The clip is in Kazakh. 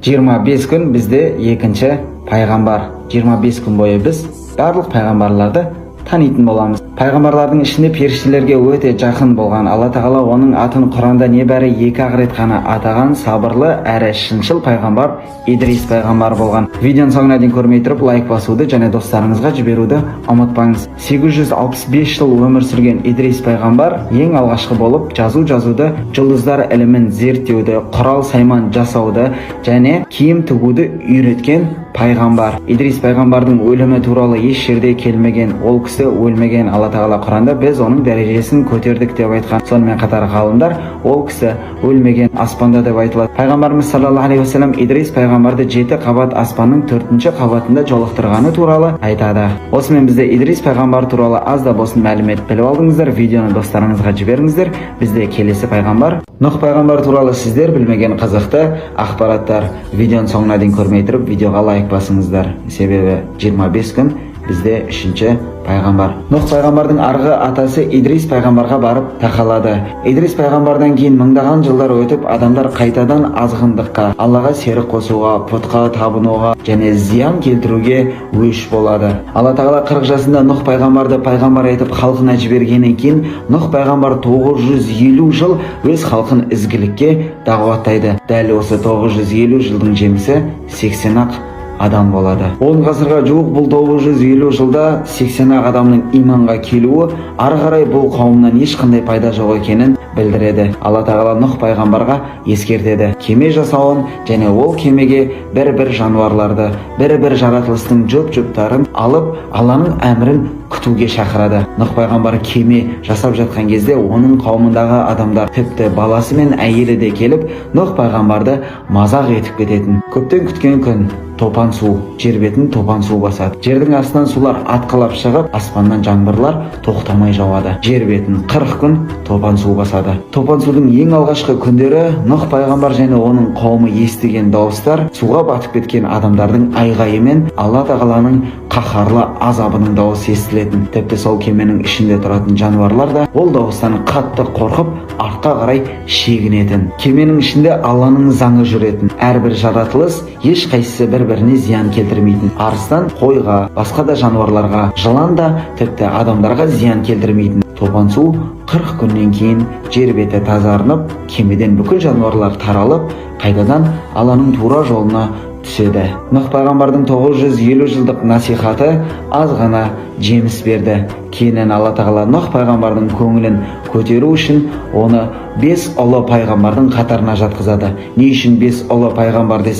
25 күн бізде екінші пайғамбар. 25 күн бойы біз барлық пайғамбарларды танитын боламыз. Пайғамбарлардың ішінде періштелерге өте жақын болған Алла тағала оның атын Құранда небәрі 2 рет қана атаған сабырлы әрі шыншыл пайғамбар Идрис пайғамбар болған. Видеоны соңына дейін көрмей тұрып лайк басуды және достарыңызға жіберуді ұмытпаңыз. 865 жыл өмір сүрген Идрис пайғамбар ең алғашқы болып жазуды, жұлдыздар ілімін зерттеуді, құрал сайман жасауды және киім тігуді үйреткен пайғамбар. Идрис пайғамбардың өлімі туралы еш жерде келмеген, ол кісі өлмеген. Алла тағала Құранда біз оның дәрежесін көтердік деп айтқан. Сонымен қатар ғалымдар ол кісі өлмеген, аспанда деп айтылады. Пайғамбарымыз саллаллаху алейхи уассалам Идрис пайғамбарды 7 қабат аспанның 4-ші қабатында жолықтырғаны туралы айтады. Осымен бізде Идрис пайғамбар туралы аз да болсын мәлімет біліп алдыңыздар. Видеоны достарыңызға жіберіңіздер. Бізде келесі пайғамбар Нұх пайғамбар туралы сіздер білмеген қызықты ақпараттар. Видеоны соңына дейін көрмей тұрып видеоға лайк басыңыздар. Себебі 25 күн бізде 3-ші пайғамбар. Нұх пайғамбардың арғы атасы Идрис пайғамбарға барып тақалады. Идрис пайғамбардан кейін мыңдаған жылдар өтіп, адамдар қайтадан азғындыққа, Аллаға серік қосуға, пұтқа табынуға және зиян келтіруге өш болады. Алла тағала 40 жасында Нұх пайғамбарды пайғамбар етіп халқына жібергеннен кейін Нұх пайғамбар 950 жыл өз халқын ізгілікке дағуаттайды. Дәл осы 950 жылдың жемісі 80-ақ адам болады. 10 ғасырға жуық бұл 950 жылда 80-ақ адамның иманға келуі ары қарай бұл қауымнан ешқандай пайда жоқ екенін білдіреді. Алла тағала Нұх пайғамбарға ескертеді. Кеме жасауын және ол кемеге бір жануарларды, бір жаратылыстың жұп-жұптарын алып, Алланың әмірін күтуге шақырады. Нұх пайғамбар кеме жасап жатқан кезде оның қауымындағы адамдар, тіпті баласы мен әйелі де келіп, Нұх пайғамбарды мазақ етіп кететін. Көптен күткен күн топан су, жер бетін топан су басады. Жердің астынан сулар атқылап шығып, аспаннан жаңбырлар тоқтамай жауады. Жер бетін 40 күн топан су басады. Топан судың ең алғашқы күндері Нұх пайғамбар және оның қауымы естіген дауыстар суға батып кеткен адамдардың айғайы мен Алла тағаланың қаһарлы азабының дауысы естілетін. Тіпті сол кеменің ішінде тұратын жануарлар да ол дауыстан қатты қорқып, артқа қарай шегінетін. Кеменің ішінде Алланың заңы жүретін. Әрбір жаратылыс ешқайсысы бір-біріне зиян келтірмейтін. Арыстан қойға, басқа да жануарларға, жылан да тіпті адамдарға зиян келтірмейтін. Топан су 40 күннен кейін жер беті тазарынып, кемеден бүкіл жануарлар таралып, қайтадан Алланың тура жолына түседі. Нұх пайғамбардың 950 жылдық насихаты аз ғана жеміс берді. Кейіннен Алла тағала Нұх пайғамбардың көңілін көтеру үшін оны 5 ұлы пайғамбардың қатарына жатқызады. Не үшін 5 ұлы пайғамбар десе?